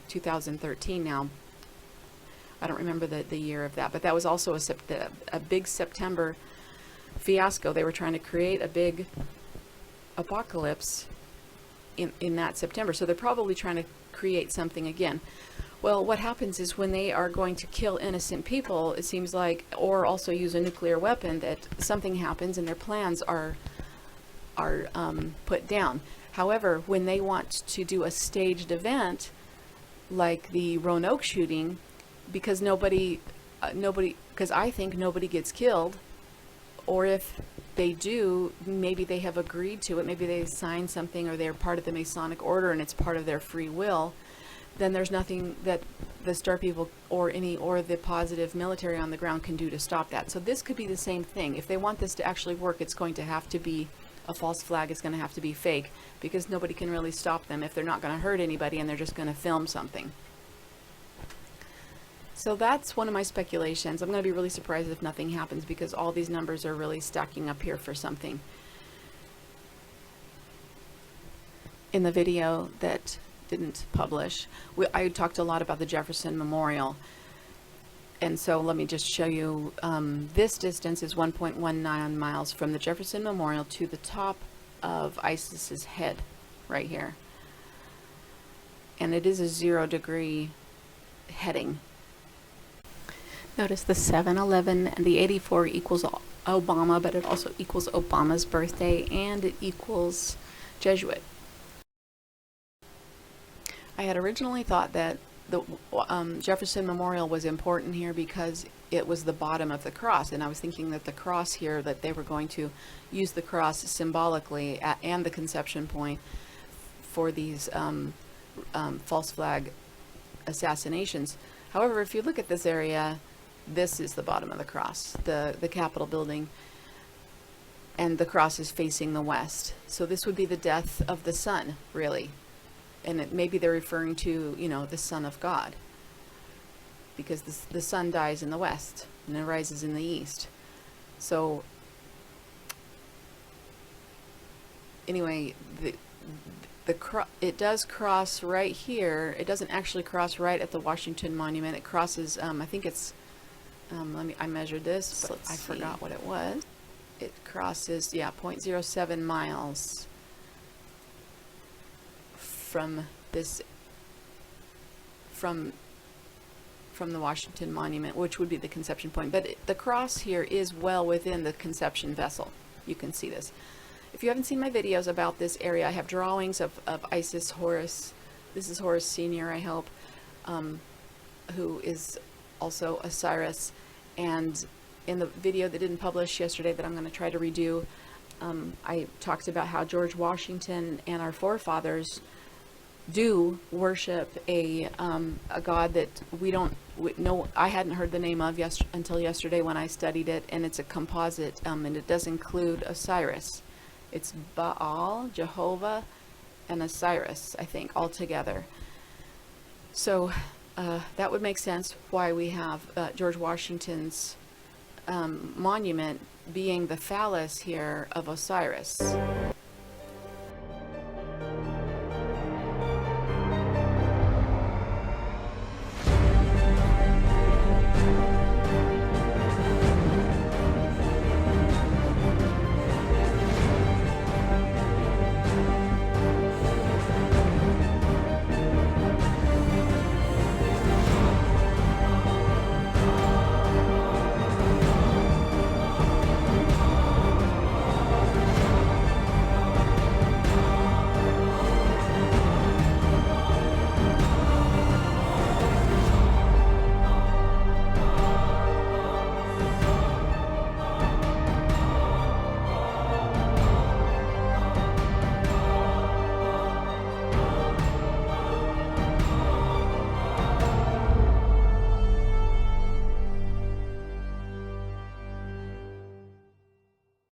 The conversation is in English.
2013 now. I don't remember the year of that, but that was also a big September fiasco. They were trying to create a big apocalypse in that September, so they're probably trying to create something again. Well, what happens is when they are going to kill innocent people, it seems like, or also use a nuclear weapon, that something happens and their plans are put down. However, when they want to do a staged event like the Roanoke shooting, because because I think nobody gets killed, or if they do, maybe they have agreed to it, maybe they signed something, or they're part of the Masonic order and it's part of their free will, then there's nothing that the Star People or the positive military on the ground can do to stop that. So this could be the same thing. If they want this to actually work, it's going to have to be a false flag. It's going to have to be fake, because nobody can really stop them if they're not going to hurt anybody and they're just going to film something. So that's one of my speculations. I'm going to be really surprised if nothing happens, because all these numbers are really stacking up here for something. In the video that didn't publish, I talked a lot about the Jefferson Memorial. And so let me just show you, this distance is 1.19 miles from the Jefferson Memorial to the top of ISIS's head right here. And it is a 0-degree heading. Notice the 7-11 and the 84 equals Obama, but it also equals Obama's birthday, and it equals Jesuit. I had originally thought that the Jefferson Memorial was important here because it was the bottom of the cross, and I was thinking that the cross here, that they were going to use the cross symbolically and the conception point for these false flag assassinations. However, if you look at this area, this is the bottom of the cross, the Capitol building, and the cross is facing the west. So this would be the death of the sun, really. And maybe they're referring to, you know, the Son of God, because the sun dies in the west and it rises in the east. So anyway, it does cross right here. It doesn't actually cross right at the Washington Monument. It crosses, I think it's, I measured this, but I forgot what it was. It crosses, yeah, 0.07 miles from this, from the Washington Monument, which would be the conception point. But the cross here is well within the conception vessel. You can see this. If you haven't seen my videos about this area, I have drawings of Isis Horus. This is Horus Senior, I hope, who is also Osiris. And in the video that didn't publish yesterday that I'm going to try to redo, I talked about how George Washington and our forefathers do worship a god that we don't know. I hadn't heard the name of until yesterday when I studied it, and it's a composite, and it does include Osiris. It's Baal, Jehovah, and Osiris, I think, all together. So that would make sense why we have George Washington's monument being the phallus here of Osiris.